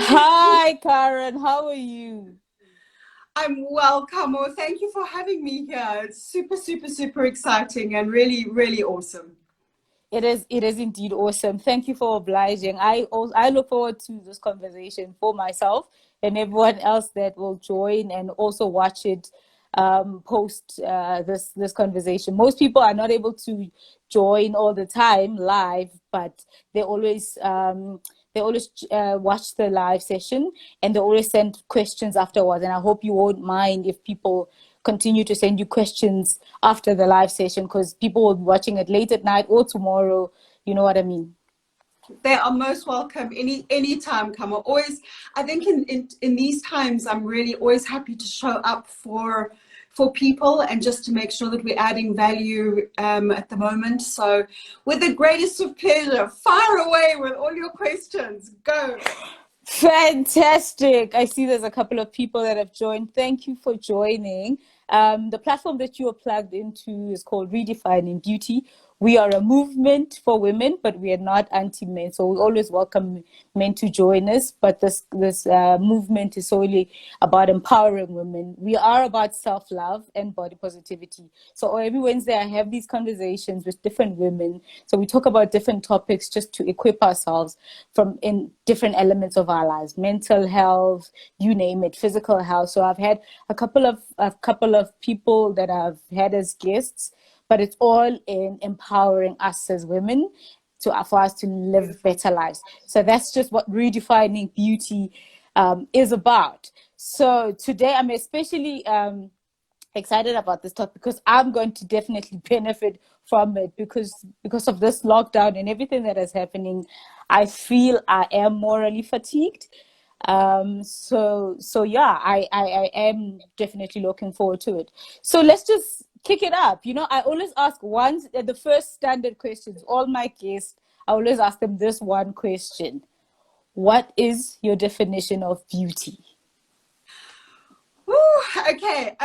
Hi, Karen. How are you? I'm well, Kamo. Thank you for having me here. It's super, super, super exciting and really, really awesome. It is indeed awesome. Thank you for obliging. I look forward to this conversation for myself and everyone else that will join and also watch it post this conversation. Most people are not able to join all the time live, but they always watch the live session and they always send questions afterwards. And I hope you won't mind if people continue to send you questions after the live session, because people will be watching it late at night or tomorrow. You know what I mean? They are most welcome anytime, Kamo. Always, I think in these times, I'm really always happy to show up for people and just to make sure that we're adding value at the moment. So, with the greatest of pleasure, fire away with all your questions. Go. Fantastic. I see there's a couple of people that have joined. Thank you for joining. The platform that you are plugged into is called Redefining Beauty. We are a movement for women, but we are not anti-men. So we always welcome men to join us. But this movement is solely about empowering women. We are about self-love and body positivity. So every Wednesday, I have these conversations with different women. So we talk about different topics just to equip ourselves from in different elements of our lives, mental health, you name it, physical health. So I've had a couple of people that I've had as guests, but it's all in empowering us as women for us to live better lives. So that's just what redefining beauty is about. So today I'm especially excited about this topic because I'm going to definitely benefit from it because of this lockdown and everything that is happening. I feel I am morally fatigued. So yeah, I am definitely looking forward to it. So let's just kick it up. I always ask the first standard questions. All my guests, I always ask them this one question: what is your definition of beauty? Okay.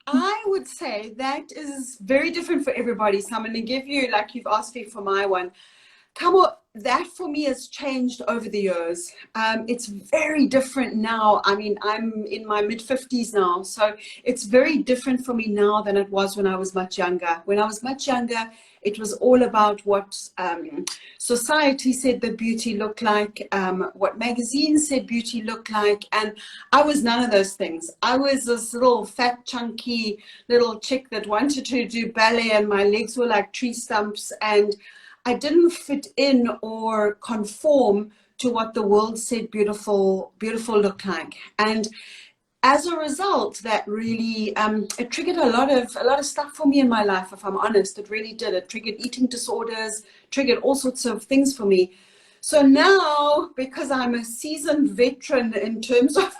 I would say that is very different for everybody. So I'm going to give you, like you've asked me for my one. Come on, that for me has changed over the years. It's very different now. I mean, I'm in my mid-50s now, so it's very different for me now than it was when I was much younger. When I was much younger, it was all about what society said that beauty looked like, what magazines said beauty looked like, and I was none of those things. I was this little fat, chunky little chick that wanted to do ballet, and my legs were like tree stumps, and I didn't fit in or conform to what the world said beautiful looked like. And as a result, that really it triggered a lot of stuff for me in my life. If I'm honest, it really did. It triggered eating disorders, triggered all sorts of things for me. So now, because I'm a seasoned veteran in terms of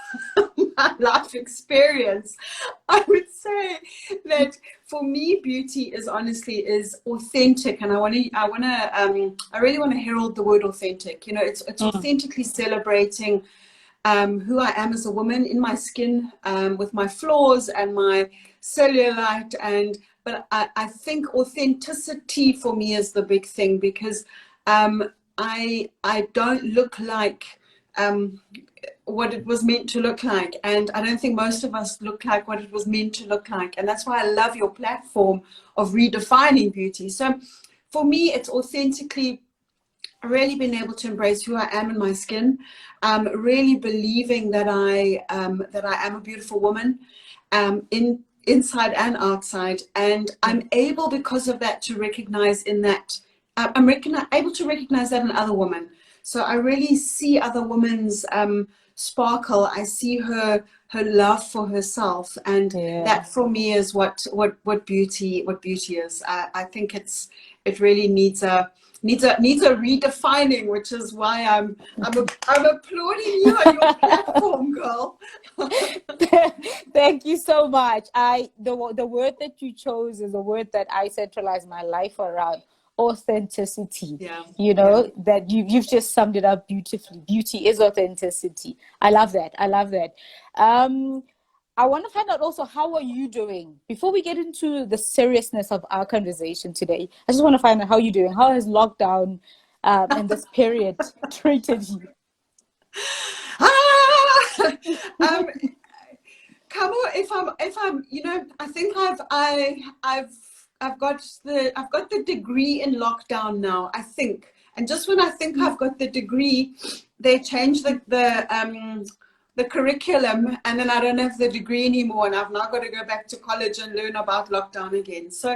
my life experience, I would say that for me, beauty is authentic, and I really want to herald the word authentic. It's authentically celebrating who I am as a woman in my skin, with my flaws and my cellulite, but I think authenticity for me is the big thing, because I don't look like what it was meant to look like, and I don't think most of us look like what it was meant to look like, and that's why I love your platform of redefining beauty. So for me, it's authentically really being able to embrace who I am in my skin, really believing that I am a beautiful woman, inside and outside, and I'm able, because of that, to recognize in that able to recognize that in other women. So I really see other women's sparkle. I see her love for herself, and that for me is what beauty is. I think it really needs a redefining, which is why I'm applauding you on your platform, girl. Thank you so much. The word that you chose is a word that I centralize my life around: authenticity. That you've just summed it up beautifully. Beauty is authenticity. I love that. I want to find out also, how are you doing? Before we get into the seriousness of our conversation today, I just want to find out how you're doing. How has lockdown and this period treated you? um, Kamo, if I'm, I think I've got the degree in lockdown now, I think. And just when I think I've got the degree, they change the curriculum, and then I don't have the degree anymore, and I've now got to go back to college and learn about lockdown again. So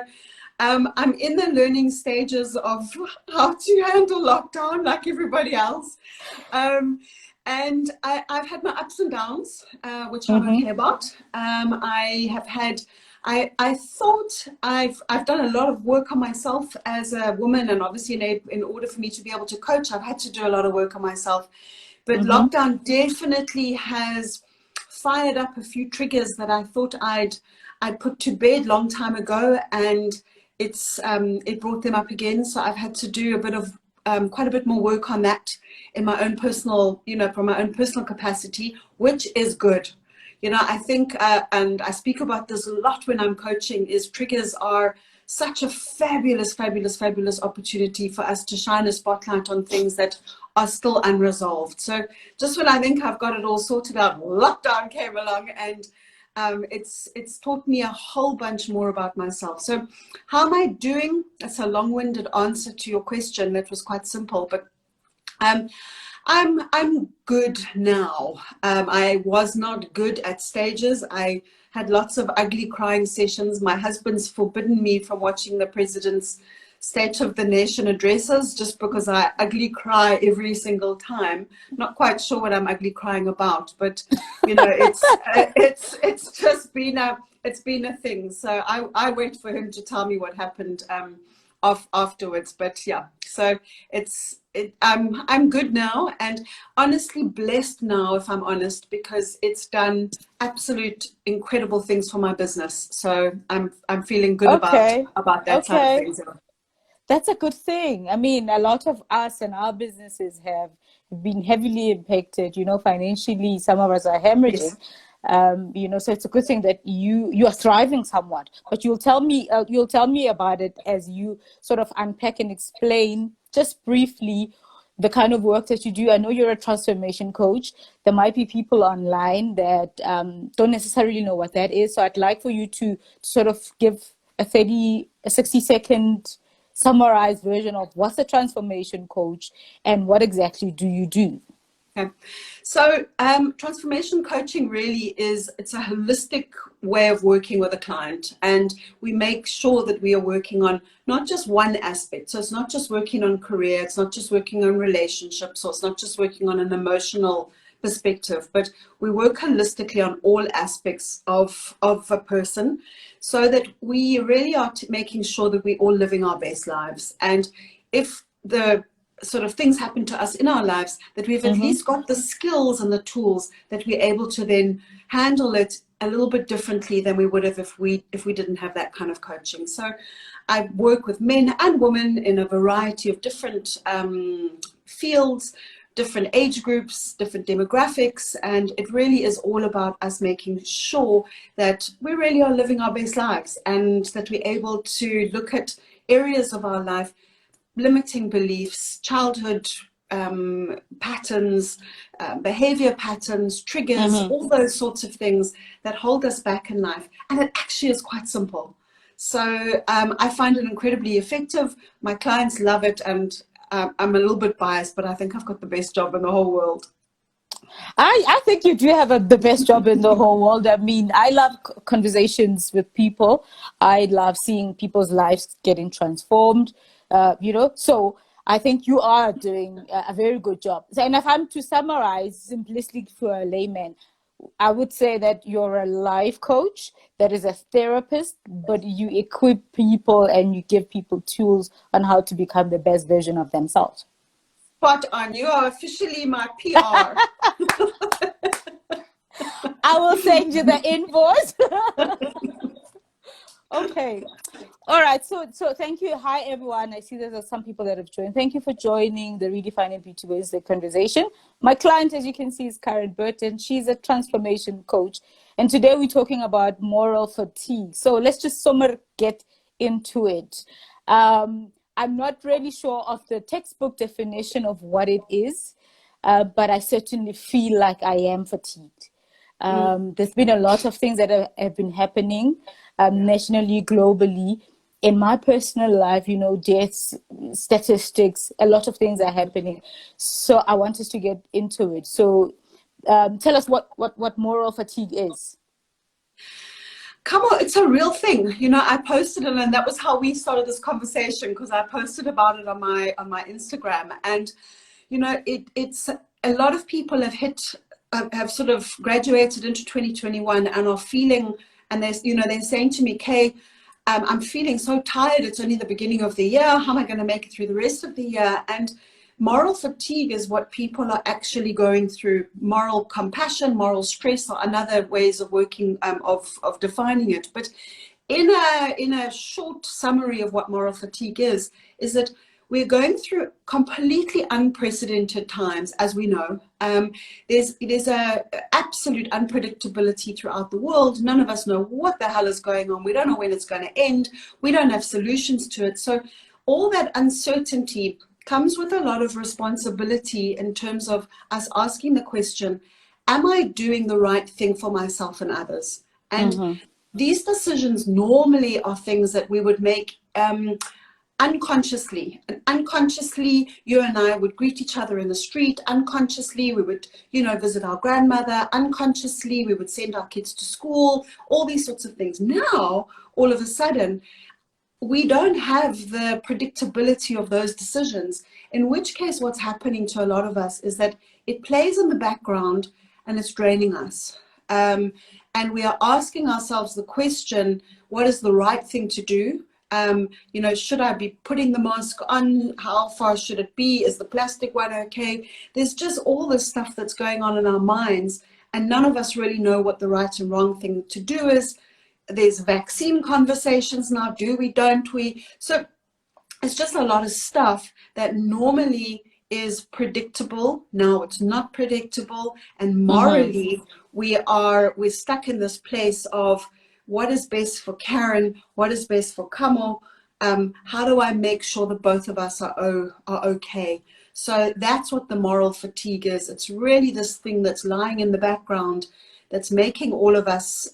I'm in the learning stages of how to handle lockdown like everybody else. And I've had my ups and downs, which I'm okay about. I thought I've done a lot of work on myself as a woman, and obviously in order for me to be able to coach, I've had to do a lot of work on myself. But lockdown definitely has fired up a few triggers that I thought I'd put to bed long time ago, and it brought them up again. So I've had to do a bit of quite a bit more work on that in my own personal, from my own personal capacity, which is good. I think, and I speak about this a lot when I'm coaching, is triggers are such a fabulous, fabulous, fabulous opportunity for us to shine a spotlight on things that are still unresolved. So just when I think I've got it all sorted out, lockdown came along, and it's taught me a whole bunch more about myself. So how am I doing? That's a long-winded answer to your question. That was quite simple, but I'm good now. I was not good at stages. I had lots of ugly crying sessions. My husband's forbidden me from watching the president's State of the Nation addresses just because I ugly cry every single time. Not quite sure what I'm ugly crying about, but it's just been a thing. So I wait for him to tell me what happened afterwards. But yeah, so I'm good now, and honestly blessed now, if I'm honest, because it's done absolute incredible things for my business. So I'm feeling good about that side of things. That's a good thing. I mean, a lot of us and our businesses have been heavily impacted, financially. Some of us are hemorrhaging. Yes. So it's a good thing that you are thriving somewhat. But you'll tell me about it as you sort of unpack and explain just briefly the kind of work that you do. I know you're a transformation coach. There might be people online that don't necessarily know what that is. So I'd like for you to sort of give a 60-second summarized version of what's a transformation coach and what exactly do you do? Okay. So transformation coaching really it's a holistic way of working with a client, and we make sure that we are working on not just one aspect. So it's not just working on career, it's not just working on relationships, or it's not just working on an emotional perspective, but we work holistically on all aspects of a person, so that we really are making sure that we're all living our best lives. And if the sort of things happen to us in our lives, that we've at least got the skills and the tools that we're able to then handle it a little bit differently than we would have if we didn't have that kind of coaching. So I work with men and women in a variety of different fields, different age groups, different demographics, and it really is all about us making sure that we really are living our best lives, and that we're able to look at areas of our life, limiting beliefs, childhood patterns, behavior patterns, triggers, all those sorts of things that hold us back in life. And it actually is quite simple. So I find it incredibly effective. My clients love it, and I'm a little bit biased, but I think I've got the best job in the whole world. I think you do have the best job in the whole world. I mean, I love conversations with people. I love seeing people's lives getting transformed, so I think you are doing a very good job. And if I'm to summarize simplistically for a layman, I would say that you're a life coach that is a therapist, but you equip people and you give people tools on how to become the best version of themselves. Spot on. You are officially my PR. I will send you the invoice. Okay. All right. So thank you. Hi, everyone. I see there's some people that have joined. Thank you for joining the Redefining Beauty Wednesday conversation. My client, as you can see, is Burt, and she's a transformation coach. And today we're talking about moral fatigue. So let's just get into it. I'm not really sure of the textbook definition of what it is, but I certainly feel like I am fatigued. There's been a lot of things that have been happening nationally, globally. In my personal life, you know, deaths, statistics, a lot of things are happening. So I want us to get into it. So tell us what moral fatigue is. Come on, it's a real thing. You know, I posted it, and that was how we started this conversation, because I posted about it on my Instagram. And you know, it's a lot of people have sort of graduated into 2021 and are feeling, and they're saying to me, Kay, I'm feeling so tired. It's only the beginning of the year. How am I going to make it through the rest of the year? And moral fatigue is what people are actually going through. Moral compassion, moral stress are another ways of working, of defining it. But in a short summary of what moral fatigue is that we're going through completely unprecedented times, as we know. There's a absolute unpredictability throughout the world. None of us know what the hell is going on. We don't know when it's going to end. We don't have solutions to it. So all that uncertainty comes with a lot of responsibility in terms of us asking the question, am I doing the right thing for myself and others? And these decisions normally are things that we would make unconsciously. And unconsciously, you and I would greet each other in the street. Unconsciously, we would, visit our grandmother. Unconsciously, we would send our kids to school, all these sorts of things. Now, all of a sudden, we don't have the predictability of those decisions, in which case what's happening to a lot of us is that it plays in the background and it's draining us. And we are asking ourselves the question, what is the right thing to do? Should I be putting the mask on? How far should it be? Is the plastic one okay? There's just all this stuff that's going on in our minds, and none of us really know what the right and wrong thing to do is. There's vaccine conversations now, do we, don't we? So it's just a lot of stuff that normally is predictable. Now it's not predictable, and morally we're stuck in this place of what is best for Karen, what is best for Kamo, how do I make sure that both of us are okay? So that's what the moral fatigue is. It's really this thing that's lying in the background that's making all of us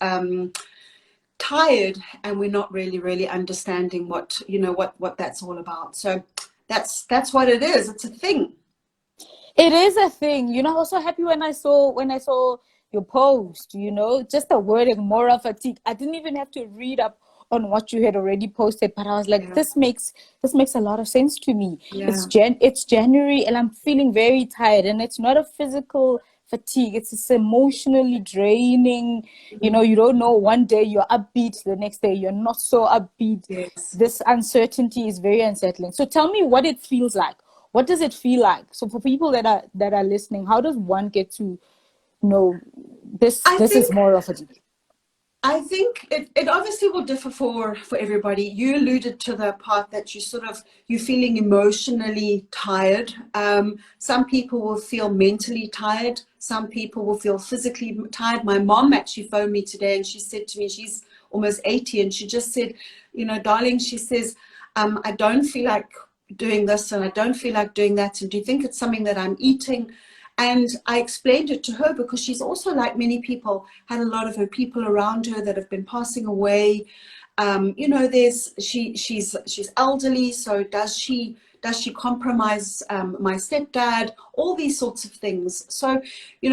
tired, and we're not really understanding what that's all about. So that's what it is. It's a thing. It is a thing. I was so happy when I saw your post, just the wording moral fatigue. I didn't even have to read up on what you had already posted, but I was like, this makes a lot of sense to me. Yeah. It's January and I'm feeling very tired, and it's not a physical fatigue. It's emotionally draining. You don't know, one day you're upbeat, the next day you're not so upbeat. Yes. This uncertainty is very unsettling. So tell me what it feels like. What does it feel like? So for people that are listening, how does one get to know this is moral fatigue? I think it obviously will differ for everybody. You alluded to the part that you're feeling emotionally tired. Some people will feel mentally tired. Some people will feel physically tired. My mom actually phoned me today, and she said to me, she's almost 80, and she just said, darling, she says, I don't feel like doing this and I don't feel like doing that. And do you think it's something that I'm eating? And I explained it to her because she's also, like many people, had a lot of her people around her that have been passing away. She's elderly, so does she compromise my stepdad? All these sorts of things. So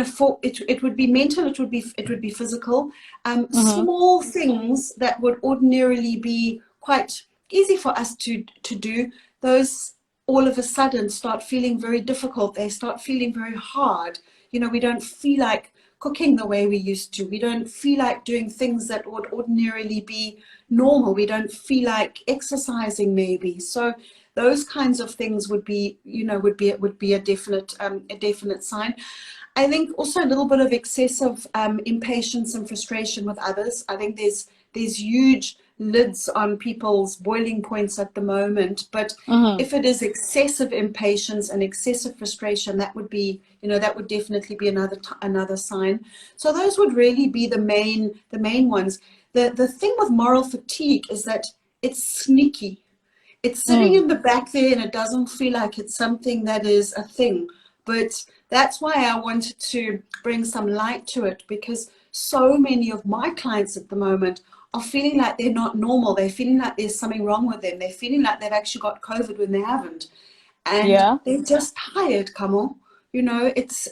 for it would be mental, it would be physical. Small things that would ordinarily be quite easy for us to do, those all of a sudden start feeling very difficult. They start feeling very hard. We don't feel like cooking the way we used to. We don't feel like doing things that would ordinarily be normal. We don't feel like exercising maybe. So those kinds of things would be a definite sign. I think also a little bit of excessive impatience and frustration with others. I think there's huge lids on people's boiling points at the moment, but if it is excessive impatience and excessive frustration, that would be, that would definitely be another sign. So those would really be the main ones. The thing with moral fatigue is that it's sneaky. It's sitting in the back there, and it doesn't feel like it's something that is a thing, but that's why I wanted to bring some light to it, because so many of my clients at the moment are feeling like they're not normal. They're feeling like there's something wrong with them. They're feeling like they've actually got COVID when they haven't. And Yeah, they're just tired, Kamo. You know, it's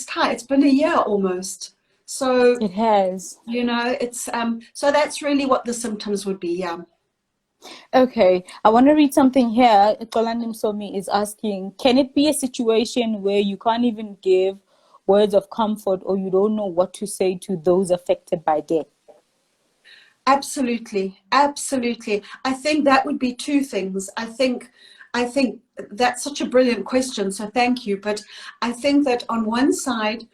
tired. It's been a year almost. So, it has. you know, it's so that's really what the symptoms would be, yeah. Okay, I want to read something here. Kolandim Somi is asking, can it be a situation where you can't even give words of comfort, or you don't know what to say to those affected by death? Absolutely, absolutely. I think that would be two things. I think that's such a brilliant question, so thank you. But I think that on one side,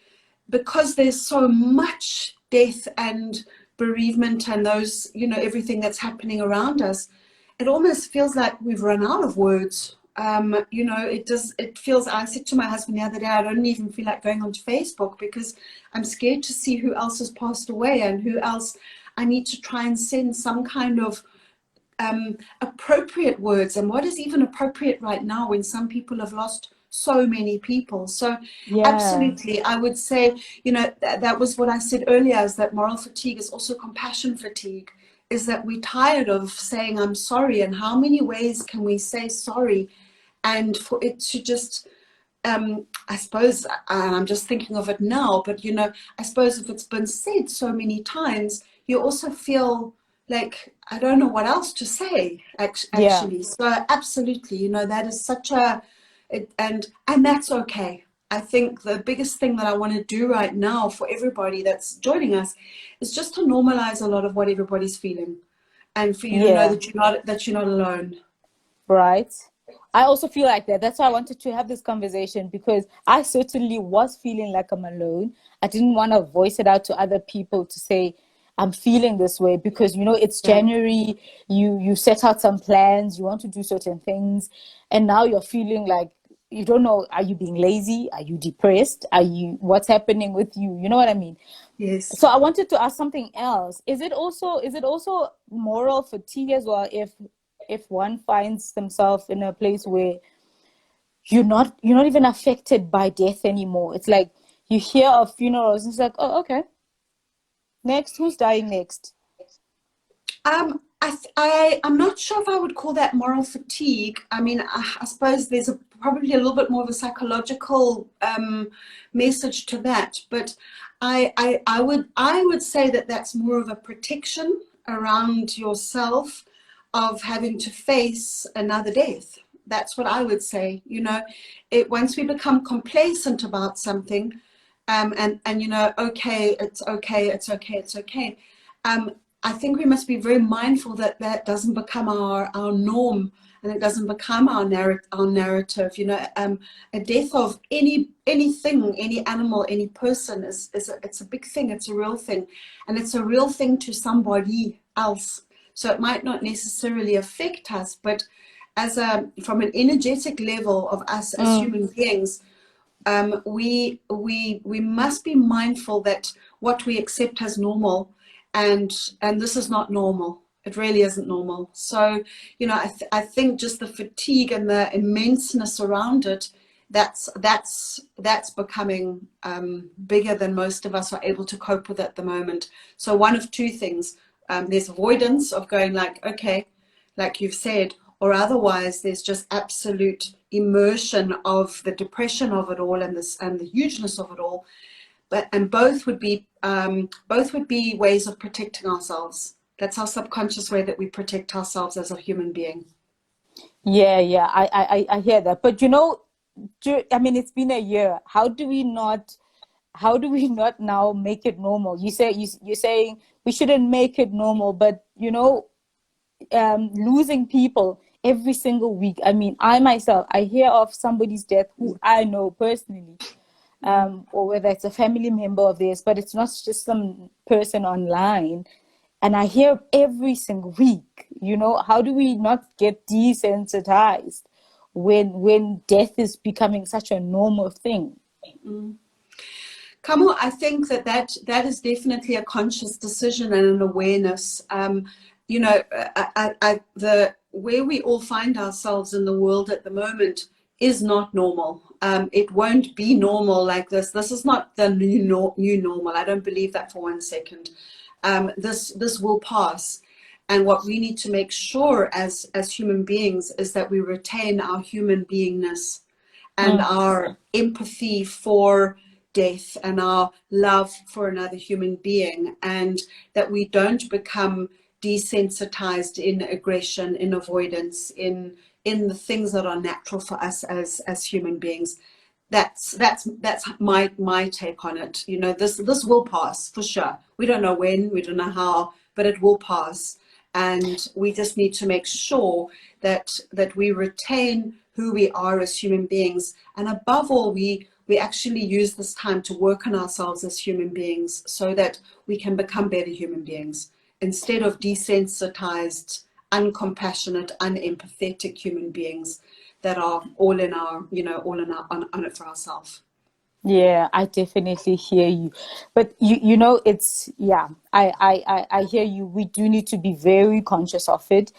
because there's so much death and bereavement and those, you know, everything that's happening around us, it almost feels like we've run out of words. You know, it feels, I said to my husband the other day, I don't even feel like going onto Facebook because I'm scared to see who else has passed away and who else I need to try and send some kind of appropriate words. And what is even appropriate right now when some people have lost so many people? So Yeah, absolutely, I would say, you know, that was what I said earlier, is that moral fatigue is also compassion fatigue, is that we're tired of saying I'm sorry. And how many ways can we say sorry and for it to just I suppose, and I'm just thinking of it now, but you know, I suppose if it's been said so many times, you also feel like I don't know what else to say. yeah, Actually, so absolutely, you know, that is such a, and that's okay. I think the biggest thing that I want to do right now for everybody that's joining us is just to normalize a lot of what everybody's feeling, and for you to know yeah. that you're not alone. Right. I also feel like that. That's why I wanted to have this conversation, because I certainly was feeling like I'm alone. I didn't want to voice it out to other people to say I'm feeling this way, because you know it's Yeah. January. You set out some plans. You want to do certain things, and now you're feeling like you don't know. Are you being lazy? Are you depressed? Are you what's happening with you? You know what I mean? Yes. So I wanted to ask something else. Is it also moral fatigue as well, if one finds themselves in a place where you're not even affected by death anymore? It's like you hear of funerals, and it's like, oh, okay, next, who's dying next? I'm not sure if I would call that moral fatigue. I mean, I suppose there's probably a little bit more of a psychological message to that, but I would say that that's more of a protection around yourself of having to face another death. That's what I would say. You know, once we become complacent about something, and you know, okay, it's okay, it's okay, it's okay. Um, I think we must be very mindful that that doesn't become our norm, and it doesn't become our narrative. You know, a death of anything, any animal, any person it's a big thing. It's a real thing, and it's a real thing to somebody else. So it might not necessarily affect us, but from an energetic level of us as Mm, human beings, we must be mindful that what we accept as normal, and this is not normal. It really isn't normal. So, you know, I think just the fatigue and the immenseness around it, that's becoming bigger than most of us are able to cope with at the moment. So one of two things: there's avoidance of going like, okay, like you've said, or otherwise there's just absolute immersion of the depression of it all and this and the hugeness of it all. And both would be ways of protecting ourselves. That's our subconscious way that we protect ourselves as a human being. yeah, yeah, I hear that. But I mean, it's been a year. How do we not now make it normal? You're saying we shouldn't make it normal, but losing people every single week. I mean, I myself, I hear of somebody's death who I know personally, or whether it's a family member of theirs, but it's not just some person online. And I hear every single week. How do we not get desensitized when death is becoming such a normal thing? Kamo, I think that is definitely a conscious decision and an awareness. You know, the where we all find ourselves in the world at the moment is not normal. It won't be normal like this. This is not the new normal. I don't believe that for 1 second. This will pass. And what we need to make sure as human beings is that we retain our human beingness and our empathy for death and our love for another human being, and that we don't become desensitized in aggression, in avoidance, in the things that are natural for us as human beings. That's my take on it. You know, this will pass for sure. We don't know when, we don't know how, but it will pass. And we just need to make sure that we retain who we are as human beings. And above all, we actually use this time to work on ourselves as human beings so that we can become better human beings instead of desensitized, uncompassionate, unempathetic human beings that are all in our, on it for ourselves. Yeah, I definitely hear you. But you know, it's, yeah, I hear you. We do need to be very conscious of it.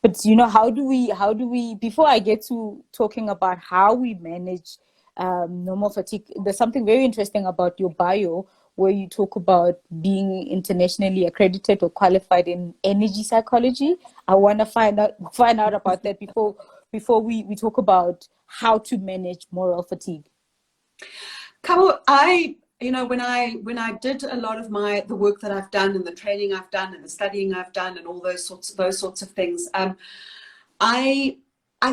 But you know, how do we, before I get to talking about how we manage normal fatigue, there's something very interesting about your bio where you talk about being internationally accredited or qualified in energy psychology. I want to find out about that before we talk about how to manage moral fatigue. Kamo, when I did a lot of the work that I've done and the training I've done and the studying I've done and all those sorts of things, I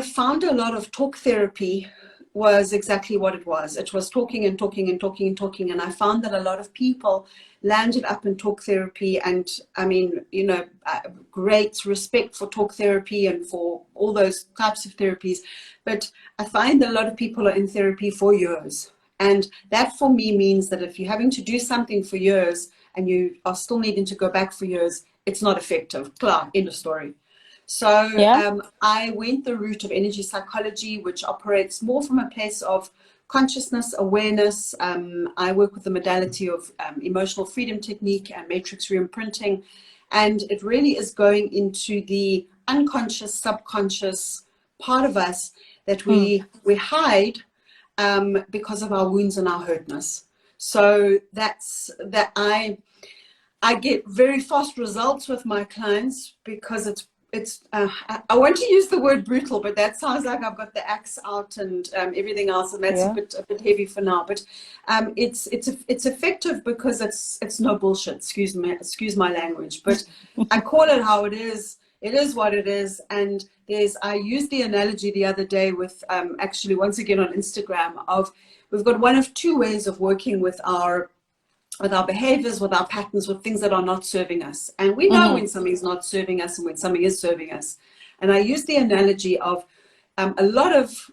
found a lot of talk therapy was exactly what it was. It was talking and talking and talking and talking, and I found that a lot of people landed up in talk therapy. And I mean, great respect for talk therapy and for all those types of therapies, but I find that a lot of people are in therapy for years. And that for me means that if you're having to do something for years and you are still needing to go back for years, it's not effective. Klar, end of story. So Yeah. I went the route of energy psychology, which operates more from a place of consciousness, awareness. I work with the modality of emotional freedom technique and matrix reimprinting. And it really is going into the unconscious, subconscious part of us that we hide because of our wounds and our hurtness. So that's that I get very fast results with my clients because it's I want to use the word brutal, but that sounds like I've got the axe out and everything else, and that's a bit heavy for now. But it's effective because it's no bullshit. Excuse my language, but I call it how it is. It is what it is. And I used the analogy the other day with actually once again on Instagram of we've got one of two ways of working with our behaviors, with our patterns, with things that are not serving us. And we know when something's not serving us and when something is serving us. And I use the analogy of a lot of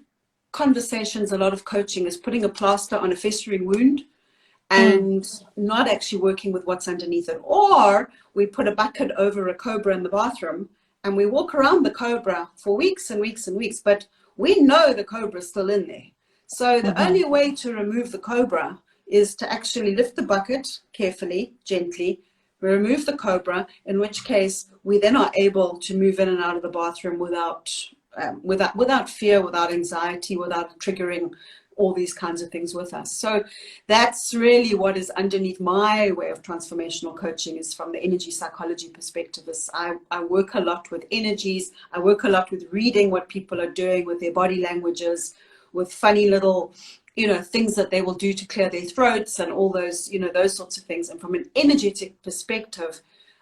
conversations, a lot of coaching is putting a plaster on a festering wound and not actually working with what's underneath it. Or we put a bucket over a cobra in the bathroom and we walk around the cobra for weeks and weeks and weeks, but we know the cobra is still in there. So the only way to remove the cobra is to actually lift the bucket carefully, gently, remove the cobra, in which case we then are able to move in and out of the bathroom without fear, without anxiety, without triggering all these kinds of things with us. So that's really what is underneath my way of transformational coaching, is from the energy psychology perspective. Is I work a lot with energies. I work a lot with reading what people are doing with their body languages, with funny little things that they will do to clear their throats and all those, those sorts of things. And from an energetic perspective,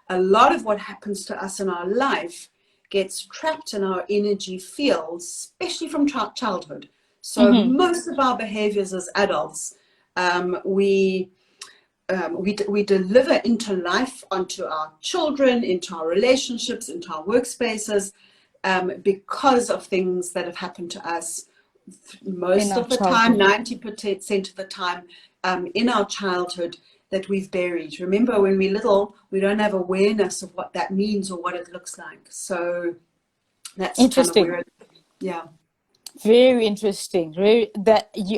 a lot of what happens to us in our life gets trapped in our energy fields, especially from childhood. So most of our behaviors as adults, we deliver into life, onto our children, into our relationships, into our workspaces, because of things that have happened to us most of the time, 90% of the time, in our childhood, that we've buried. Remember, when we're little, we don't have awareness of what that means or what it looks like. So that's interesting. Kind of weird. Yeah. Very interesting.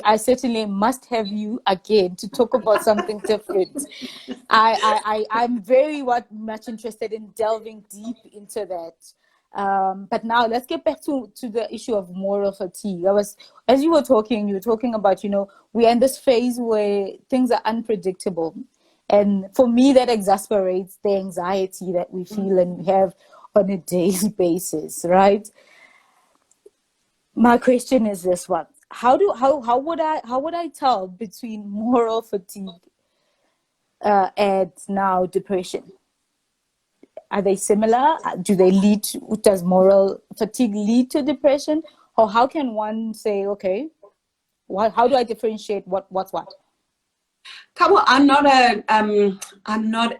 I certainly must have you again to talk about something different. I'm very much interested in delving deep into that. But now let's get back to the issue of moral fatigue. As you were talking about, we're in this phase where things are unpredictable. And for me, that exasperates the anxiety that we feel and we have on a daily basis, right? My question is this one. How would I tell between moral fatigue and now depression? Are they similar? Does moral fatigue lead to depression? Or how can one say, okay, how do I differentiate what's what? Kamo, I'm not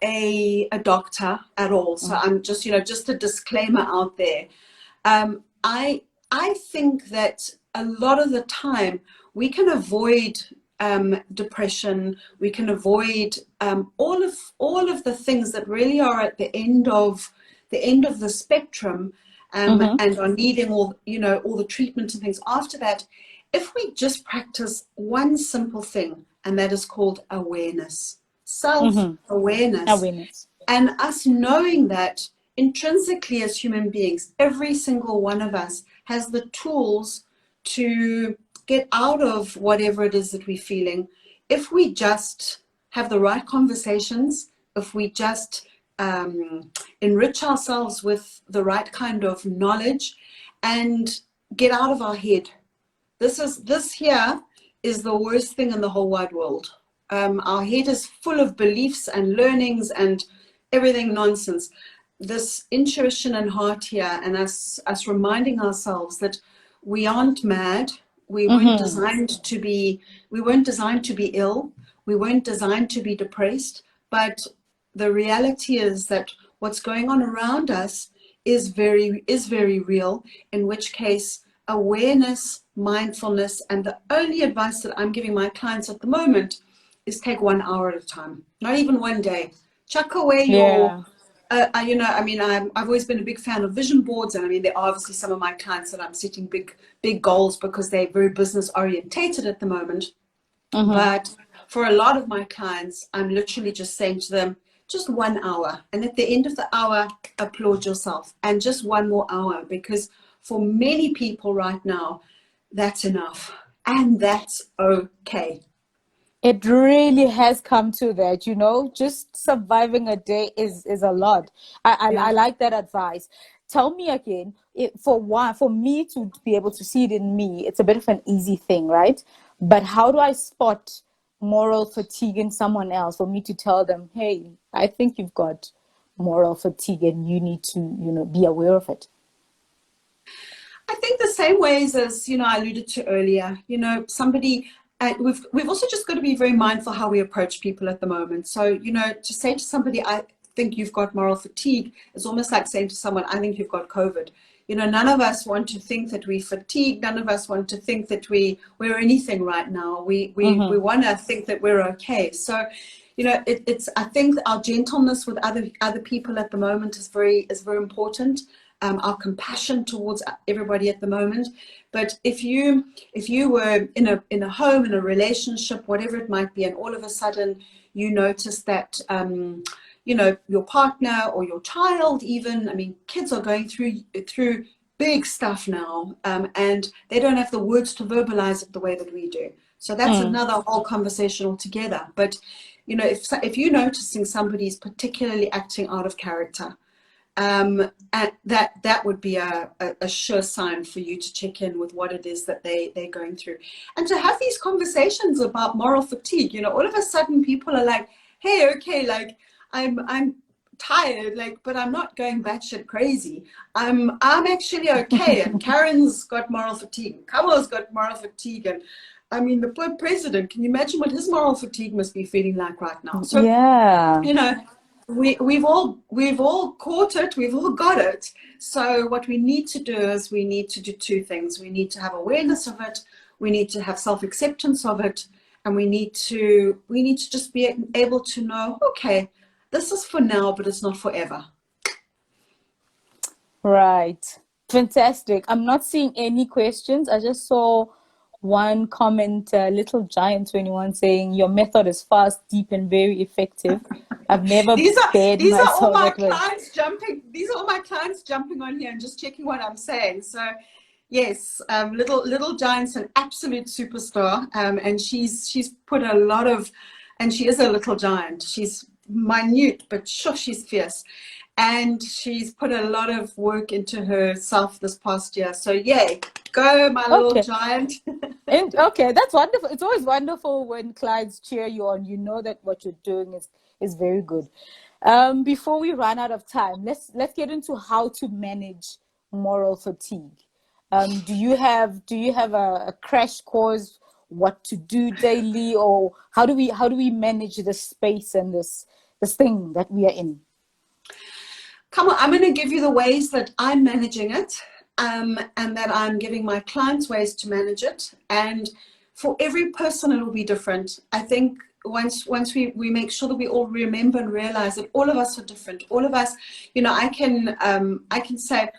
a doctor at all. So I'm just, just a disclaimer out there. I think that a lot of the time we can avoid depression. We can avoid all of the things that really are at the end of the spectrum, and are needing all the treatment and things after that, if we just practice one simple thing, and that is called awareness, self-awareness, and us knowing that intrinsically as human beings, every single one of us has the tools to get out of whatever it is that we're feeling. If we just have the right conversations, if we just enrich ourselves with the right kind of knowledge and get out of our head. This here is the worst thing in the whole wide world. Our head is full of beliefs and learnings and everything nonsense. This intuition and heart here, and us reminding ourselves that we aren't mad. We weren't designed to be ill. We weren't designed to be depressed. But the reality is that what's going on around us is very real, in which case awareness, mindfulness, and the only advice that I'm giving my clients at the moment is take 1 hour at a time, not even one day. Chuck away your I've always been a big fan of vision boards, and there are obviously some of my clients that I'm setting big goals because they're very business orientated at the moment. But for a lot of my clients, I'm literally just saying to them, just 1 hour. And at the end of the hour, applaud yourself, and just one more hour, because for many people right now, that's enough. And that's okay. It really has come to that, just surviving a day is a lot. I like that advice. Tell me again, for me to be able to see it in me, it's a bit of an easy thing, right? But how do I spot moral fatigue in someone else, for me to tell them, hey, I think you've got moral fatigue and you need to, be aware of it? I think the same ways as, I alluded to earlier, somebody, we've also just got to be very mindful how we approach people at the moment. So, to say to somebody, I think you've got moral fatigue, is almost like saying to someone, I think you've got COVID. None of us want to think that we're fatigued. None of us want to think that we're anything right now. We want to think that we're okay. So, I think our gentleness with other people at the moment is very important. Our compassion towards everybody at the moment. But if you were in a home, in a relationship, whatever it might be, and all of a sudden you notice that your partner or your child, even, kids are going through big stuff now, and they don't have the words to verbalize it the way that we do. So that's another whole conversation altogether. But if you're noticing somebody's particularly acting out of character, and that would be a sure sign for you to check in with what it is that they're going through, and to have these conversations about moral fatigue. All of a sudden people are like, hey, okay, like I'm tired, like, but I'm not going batshit crazy. I'm actually okay. And Karen's got moral fatigue. Kamo's got moral fatigue, and the poor president. Can you imagine what his moral fatigue must be feeling like right now? So yeah, we've all caught it. We've all got it. So what we need to do is we need to do two things. We need to have awareness of it. We need to have self-acceptance of it, and we need to just be able to know, okay, this is for now, but it's not forever. Right. Fantastic. I'm not seeing any questions. I just saw one comment, Little Giant 21, saying your method is fast, deep, and very effective. I've never these are all my clients jumping these are all my clients jumping on here and just checking what I'm saying. So yes, little Giant's an absolute superstar, and she's put a lot of, and she is a little giant. She's minute, but sure, she's fierce, and she's put a lot of work into herself this past year. So yay, go my little giant. And okay, that's wonderful. It's always wonderful when clients cheer you on. You know that what you're doing is very good. Before we run out of time, let's get into how to manage moral fatigue. Do you have a crash course, what to do daily, or how do we manage this space and this thing that we are in? Come on, I'm going to give you the ways that I'm managing it, and that I'm giving my clients ways to manage it. And for every person, it will be different. I think once we make sure that we all remember and realize that all of us are different. All of us, you know, I can say,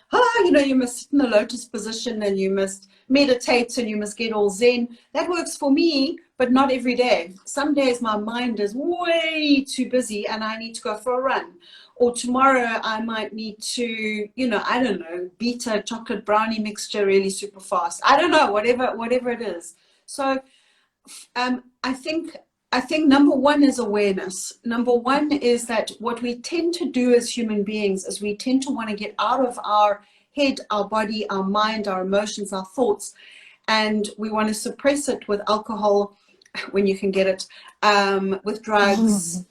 you know, you must sit in the lotus position and you must meditate and you must get all zen. That works for me, but not every day. Some days my mind is way too busy and I need to go for a run. Or tomorrow I might need to, you know, I don't know, beat a chocolate brownie mixture really super fast. I don't know, whatever it is. So I think number one is awareness. Number one is that what we tend to do as human beings is we tend to want to get out of our head, our body, our mind, our emotions, our thoughts, and we want to suppress it with alcohol when you can get it, with drugs,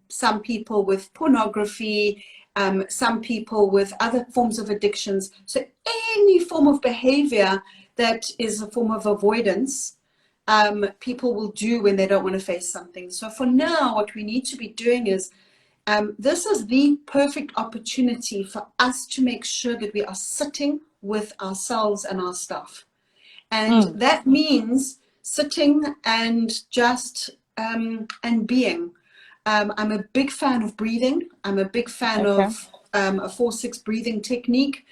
some people with pornography, some people with other forms of addictions. So any form of behavior that is a form of avoidance, people will do when they don't want to face something. So for now, what we need to be doing is, this is the perfect opportunity for us to make sure that we are sitting with ourselves and our stuff. And that means sitting and just, and being. I'm a big fan of breathing. I'm a big fan of a 4-6 breathing technique.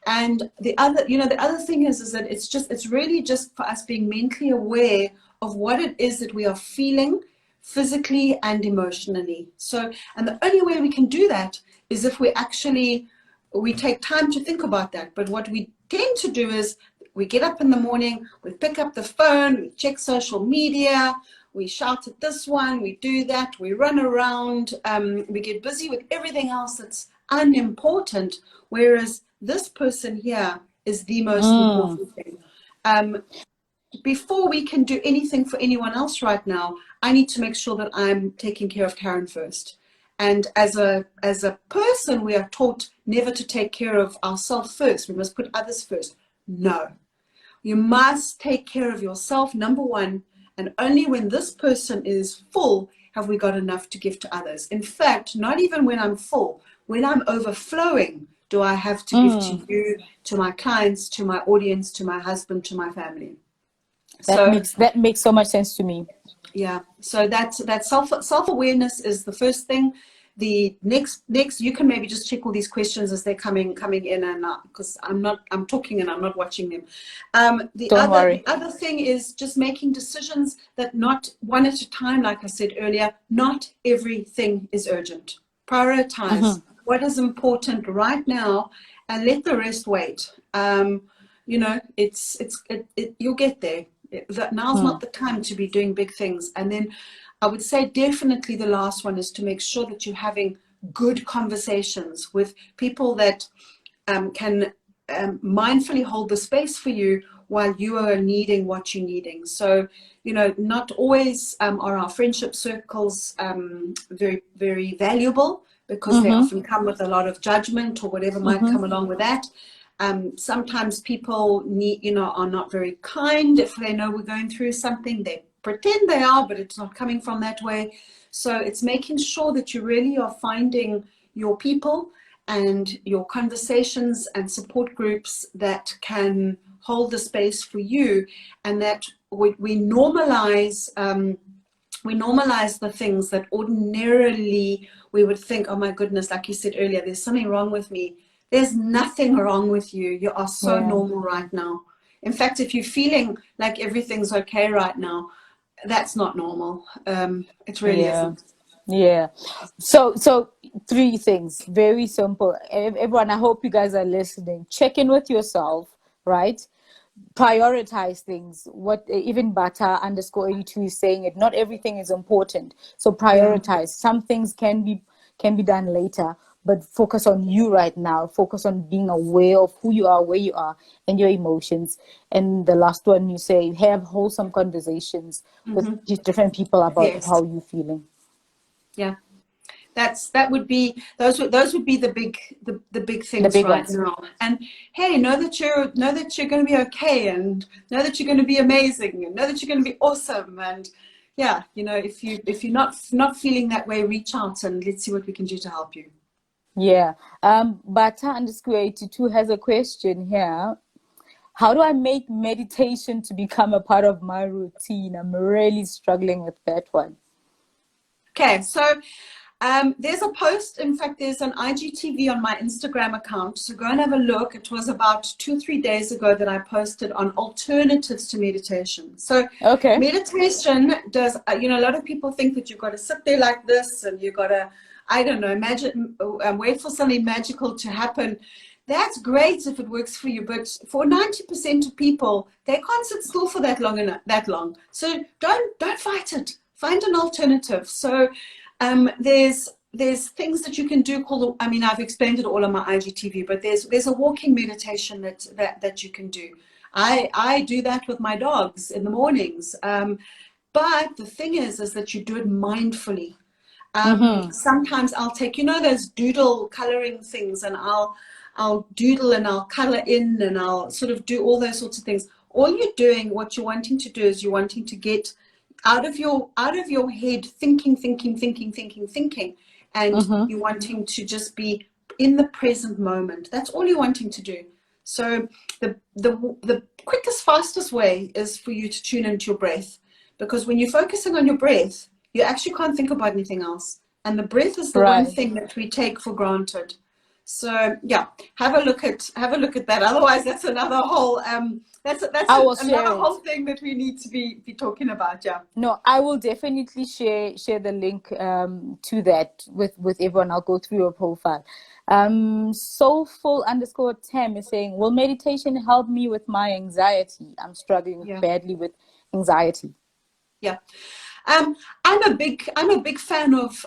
And the other thing is that it's really just for us being mentally aware of what it is that we are feeling physically and emotionally. So, and the only way we can do that is if we take time to think about that. But what we tend to do is we get up in the morning, we pick up the phone, we check social media, we shout at this one, we do that, we run around, we get busy with everything else that's unimportant, whereas this person here is the most important thing. Before we can do anything for anyone else right now, I need to make sure that I'm taking care of Karen first. And as a person, we are taught never to take care of ourselves first. We must put others first. No. You must take care of yourself, number one, and only when this person is full have we got enough to give to others. In fact, not even when I'm full, when I'm overflowing, do I have to give to you, to my clients, to my audience, to my husband, to my family. That makes so much sense to me. Yeah. So that self-awareness is the first thing. The next you can maybe just check all these questions as they're coming in and out, because I'm talking and I'm not watching them. The other thing is just making decisions that not one at a time, like I said earlier, not everything is urgent. Prioritize what is important right now and let the rest wait. You know, you'll get there. Now's not the time to be doing big things. And then I would say definitely the last one is to make sure that you're having good conversations with people that can mindfully hold the space for you while you are needing what you're needing. So, you know, not always are our friendship circles very, very valuable, because they often come with a lot of judgment or whatever might come along with that. Sometimes people are not very kind. If they know we're going through something, they pretend they are, but it's not coming from that way. So it's making sure that you really are finding your people and your conversations and support groups that can hold the space for you, and that we normalize the things that ordinarily we would think, oh my goodness, like you said earlier, there's something wrong with me. There's nothing wrong with you. You are so normal right now. In fact, if you're feeling like everything's okay right now, that's not normal. It really isn't. Yeah. So three things, very simple. Everyone, I hope you guys are listening. Check in with yourself, right? Prioritize things. What even Bata underscore 82 is saying it. Not everything is important. So Yeah. prioritize. Some things can be done later, but focus on you right now. Focus on being aware of who you are, where you are, and your emotions. And the last one, you say, have wholesome conversations with different people about Yes. how you're feeling. Yeah. That would be those would be the big The things big right ones. now. And hey, know that you're going to be okay, and know that you're going to be amazing, and know that you're going to be awesome. And yeah, if you're not feeling that way, reach out and let's see what we can do to help you. Yeah. Bata underscore 82 has a question here. How do I make meditation to become a part of my routine? I'm really struggling with that one. Okay, so there's a post. In fact, there's an IGTV on my Instagram account. So go and have a look. It was about 2-3 days ago that I posted on alternatives to meditation. So Okay. meditation does, a lot of people think that you've got to sit there like this and you've got to, I don't know, imagine, wait for something magical to happen. That's great if it works for you, but for 90% of people, they can't sit still for that long. So don't fight it. Find an alternative. So there's things that you can do called, I've explained it all on my IGTV, but there's a walking meditation that you can do. I do that with my dogs in the mornings. But the thing is that you do it mindfully. Mm-hmm. Sometimes I'll take, those doodle coloring things, and I'll doodle and I'll color in and I'll sort of do all those sorts of things. All you're doing, what you're wanting to do is you're wanting to get out of your head thinking, and Mm-hmm. you're wanting to just be in the present moment. That's all you're wanting to do. So the quickest, fastest way is for you to tune into your breath, because when you're focusing on your breath, you actually can't think about anything else. And the breath is the one Right. thing that we take for granted. So yeah, have a look at that. Otherwise, that's another whole I will another share whole it. thing that we need to be talking about. Yeah. No, I will definitely share the link to that with everyone. I'll go through your profile. Soulful underscore Tam is saying, will meditation help me with my anxiety? I'm struggling Yeah. badly with anxiety. Yeah. I'm a big fan of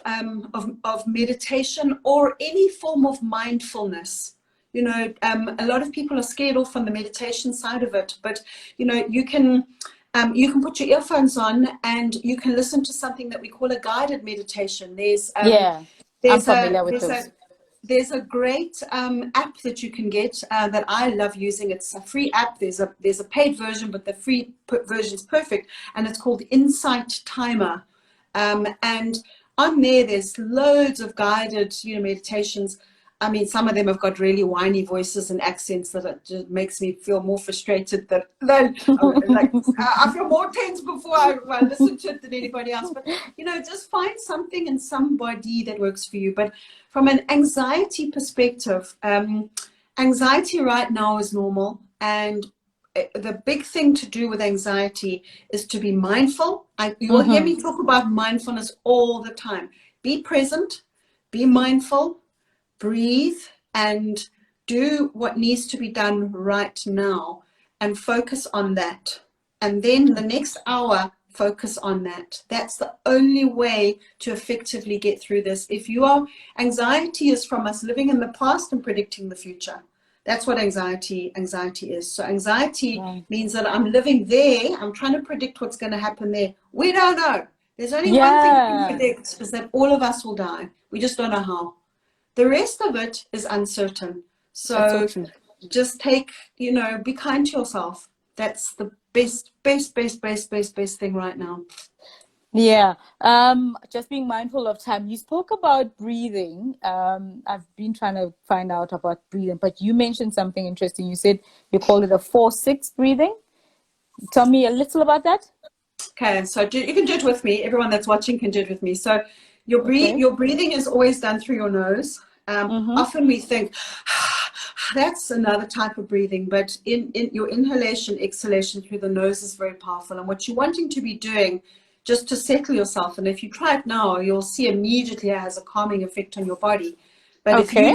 meditation or any form of mindfulness. A lot of people are scared off on the meditation side of it, but you can put your earphones on and you can listen to something that we call a guided meditation. Yeah, I'm There's a familiar with there's a those. there's a great app that you can get that I love using. It's a free app. There's a paid version, but the free version is perfect, and it's called Insight Timer. And on there's loads of guided, meditations. Some of them have got really whiny voices and accents that it just makes me feel more frustrated than like I feel more tense before I listen to it than anybody else. But just find something and somebody that works for you. But from an anxiety perspective, anxiety right now is normal, and the big thing to do with anxiety is to be mindful. You will hear Mm-hmm. me talk about mindfulness all the time. Be present, be mindful, breathe, and do what needs to be done right now, and focus on that. And then the next hour, focus on that. That's the only way to effectively get through this. Anxiety is from us living in the past and predicting the future. That's what anxiety is. So anxiety Right. means that I'm living there. I'm trying to predict what's going to happen there. We don't know. There's only one thing we can Yeah, predict, is that all of us will die. We just don't know how. The rest of it is uncertain. that's so So true. just be kind to yourself. That's the best thing right now. Yeah. Just being mindful of time. You spoke about breathing. I've been trying to find out about breathing, but you mentioned something interesting. You said you call it a 4-6 breathing. Tell me a little about that. Okay, so you can do it with me. Everyone that's watching can do it with me. So Okay. your breathing is always done through your nose. Mm-hmm. Often we think that's another type of breathing, but in your inhalation, exhalation through the nose is very powerful. And what you're wanting to be doing just to settle yourself. And if you try it now, you'll see immediately it has a calming effect on your body. But Okay.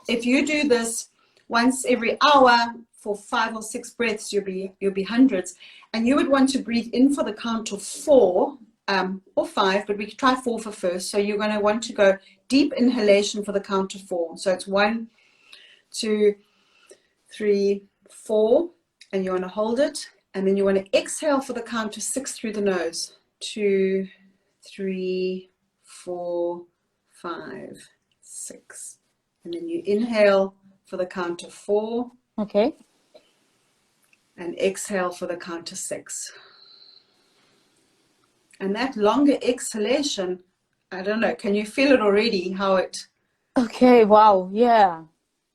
if you do this once every hour for 5 or 6 breaths, you'll be hundreds. And you would want to breathe in for the count of 4 or 5, but we could try 4 for first. So you're going to want to go deep inhalation for the count of 4. So it's 1, 2, 3, 4, and you want to hold it. And then you want to exhale for the count of 6 through the nose. 2, 3, 4, 5, 6. And then you inhale for the count of 4. Okay. And exhale for the count of 6. And that longer exhalation, I don't know, can you feel it already, how it... Okay, wow, yeah.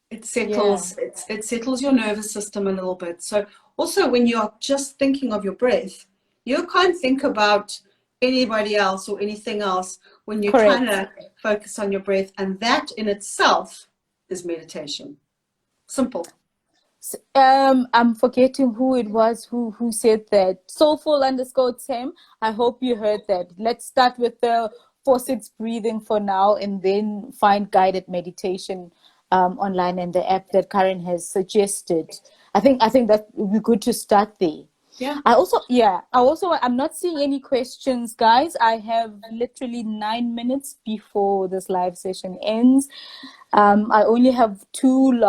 It settles, it settles your nervous system a little bit. So also when you're just thinking of your breath, you can't think about anybody else or anything else when you're Correct. trying to focus on your breath. And that in itself is meditation. Simple. I'm forgetting who it was who said that. Soulful_Tim. I hope you heard that. Let's start with the 4-6 breathing for now, and then find guided meditation online and the app that Karen has suggested. I think that would be good to start there. Yeah. I'm not seeing any questions, guys. I have literally 9 minutes before this live session ends. I only have 2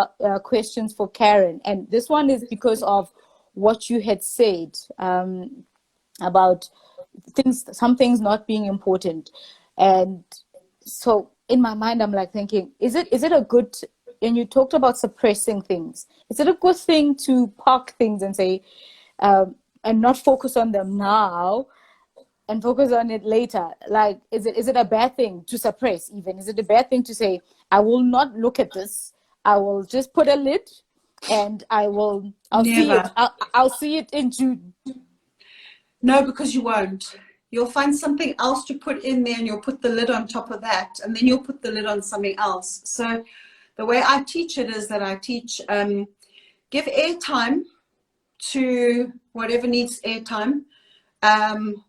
questions for Karen, and this one is because of what you had said about some things not being important. And so in my mind, I'm like thinking, is it a good, and you talked about suppressing things, is it a good thing to park things and say, and not focus on them now and focus on it later? Like, is it a bad thing to suppress even? Is it a bad thing to say, I will not look at this, I will just put a lid and I'll see it. I'll see it in June? No, because you won't. You'll find something else to put in there, and you'll put the lid on top of that, and then you'll put the lid on something else. So the way I teach it is that I teach, give airtime to whatever needs airtime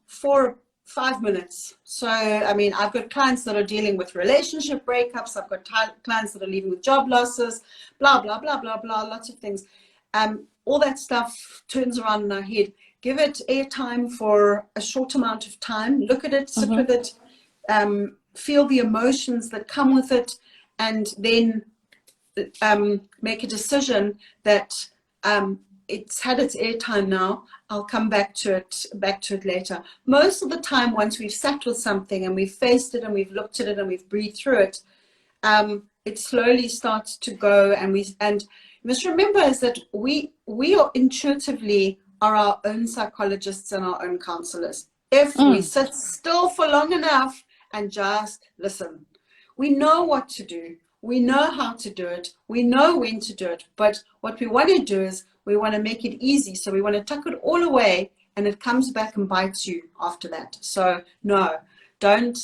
for 5 minutes. So, I mean, I've got clients that are dealing with relationship breakups. I've got clients that are leaving with job losses, blah, blah, blah, blah, blah, lots of things. All that stuff turns around in our head. Give it airtime for a short amount of time. Look at it, sit with it, feel the emotions that come with it, and then make a decision that it's had its airtime now. I'll come back to it later. Most of the time, once we've sat with something and we've faced it and we've looked at it and we've breathed through it, it slowly starts to go. And you must remember is that we are intuitively are our own psychologists and our own counselors. If we sit still for long enough and just listen, we know what to do. We know how to do it. We know when to do it. But what we want to do is we want to make it easy. So we want to tuck it all away, and it comes back and bites you after that. So no, don't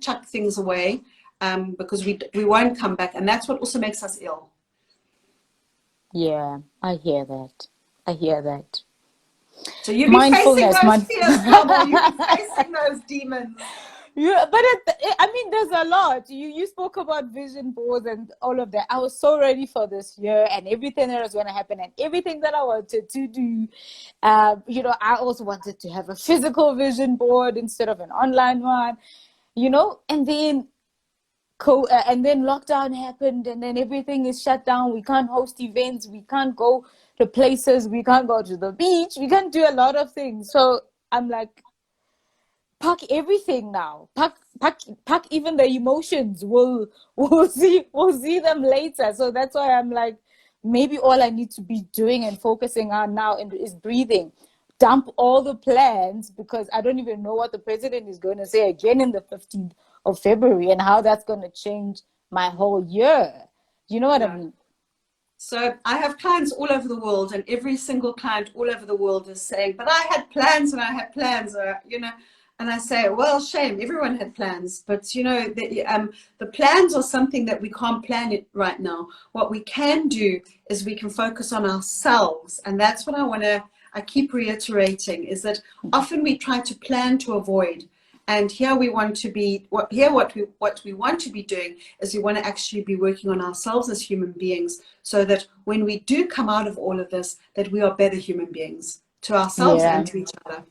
chuck things away, because we won't come back. And that's what also makes us ill. Yeah, I hear that. So you'll be facing those fears, Kamo. You'll be facing those demons. Yeah, but I mean, there's a lot. You spoke about vision boards and all of that. I was so ready for this year and everything that was going to happen and everything that I wanted to do. I also wanted to have a physical vision board instead of an online one. And then lockdown happened, and then everything is shut down. We can't host events. We can't go to places. We can't go to the beach. We can't do a lot of things. So I'm like, pack everything now. Pack even the emotions. We'll see them later. So that's why I'm like, maybe all I need to be doing and focusing on now is breathing. Dump all the plans, because I don't even know what the president is going to say again in the 15th of February and how that's going to change my whole year. You know what I mean? So I have clients all over the world, and every single client all over the world is saying, but I had plans, and I say, well, shame, everyone had plans, but the plans are something that we can't plan it right now. What we can do is we can focus on ourselves, and that's what I I keep reiterating is that often we try to plan to avoid. And here we want to be, what we want to be doing is we want to actually be working on ourselves as human beings so that when we do come out of all of this, that we are better human beings to ourselves and to each other.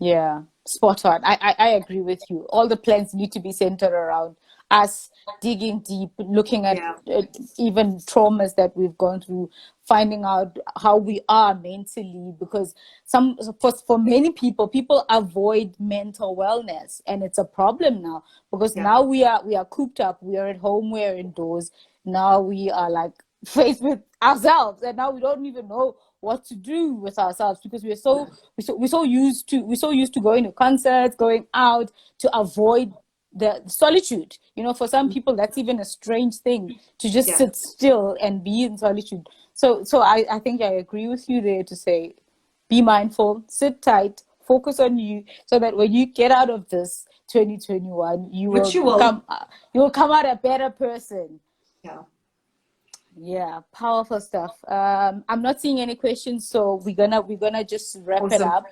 Yeah, spot on. I agree with you. All the plans need to be centered around us digging deep, looking at even traumas that we've gone through, finding out how we are mentally, because for many people avoid mental wellness, and it's a problem now because now we are cooped up, we are at home, we are indoors. Now we are like faced with ourselves, and now we don't even know what to do with ourselves because we're so used to going to concerts, going out, to avoid the solitude. You know, for some people that's even a strange thing, to just sit still and be in solitude. So I think I agree with you there to say, be mindful, sit tight, focus on you, so that when you get out of this 2021, you will come out a better person. Yeah, powerful stuff. I'm not seeing any questions, so we're gonna just wrap it up.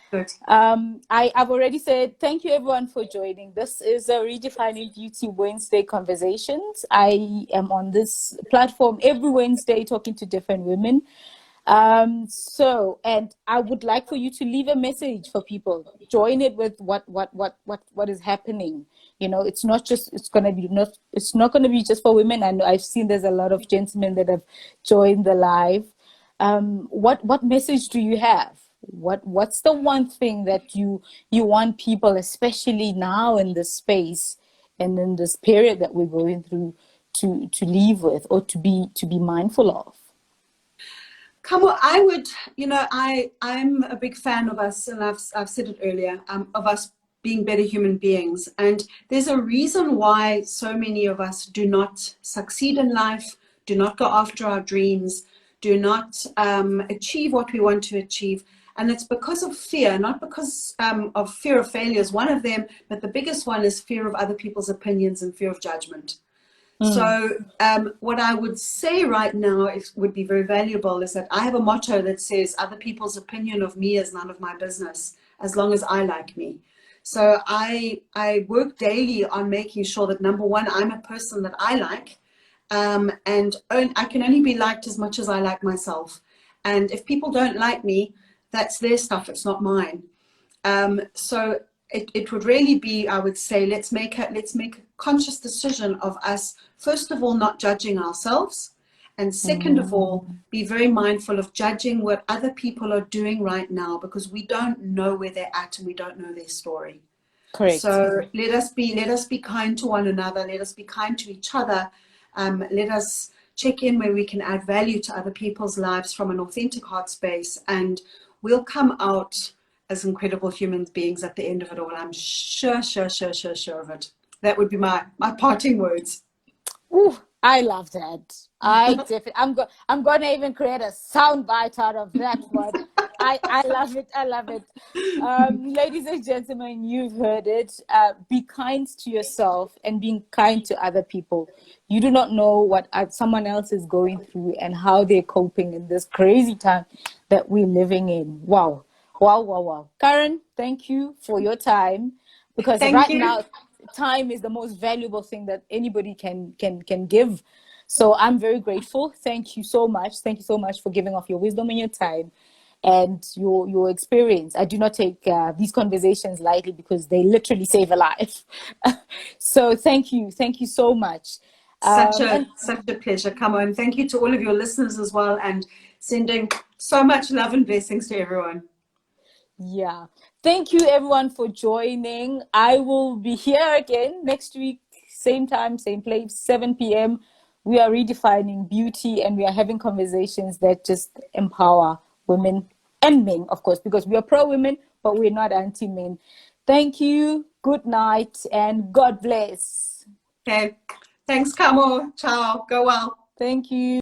Good. I've already said thank you everyone for joining. This is a Redefining Beauty Wednesday Conversations. I am on this platform every Wednesday talking to different women. And I would like for you to leave a message for people. Join it with what is happening. You know, it's not going to be just for women. And I've seen there's a lot of gentlemen that have joined the live. What message do you have? What's the one thing that you want people, especially now in this space and in this period that we're going through, to leave with or to be mindful of? Kamo, I would, I'm a big fan of us, and I've said it earlier, of us being better human beings. And there's a reason why so many of us do not succeed in life, do not go after our dreams, do not achieve what we want to achieve. And it's because of fear, not because of fear of failure is one of them, but the biggest one is fear of other people's opinions and fear of judgment. So what I would say right now would be very valuable is that I have a motto that says other people's opinion of me is none of my business, as long as I like me. So I work daily on making sure that, number one, I'm a person that I like, and I can only be liked as much as I like myself. And if people don't like me, that's their stuff, it's not mine. So it would really be, I would say, let's make a conscious decision of us, first of all, not judging ourselves, and second of all, be very mindful of judging what other people are doing right now, because we don't know where they're at and we don't know their story. Correct. So let us be kind to one another, let us be kind to each other, let us check in where we can add value to other people's lives from an authentic heart space, and we'll come out as incredible human beings at the end of it all. I'm sure of it. That would be my parting words. Ooh, I love that. I'm gonna even create a sound bite out of that one. I love it. I love it. Ladies and gentlemen, you've heard it. Be kind to yourself and being kind to other people. You do not know what someone else is going through and how they're coping in this crazy time that we're living in. Wow. Karen, thank you for your time, because now time is the most valuable thing that anybody can give. So I'm very grateful. Thank you so much. Thank you so much for giving off your wisdom and your time and your experience. I do not take these conversations lightly, because they literally save a life. So thank you so much. Such a pleasure, Kamo, and thank you to all of your listeners as well, and sending so much love and blessings to everyone. Yeah. Thank you everyone for joining. I will be here again next week, same time, same place, 7 p.m. We are redefining beauty, and we are having conversations that just empower women and men, of course, because we are pro-women, but we're not anti-men. Thank you. Good night and God bless. Okay. Thanks, Kamo. Ciao. Go well. Thank you.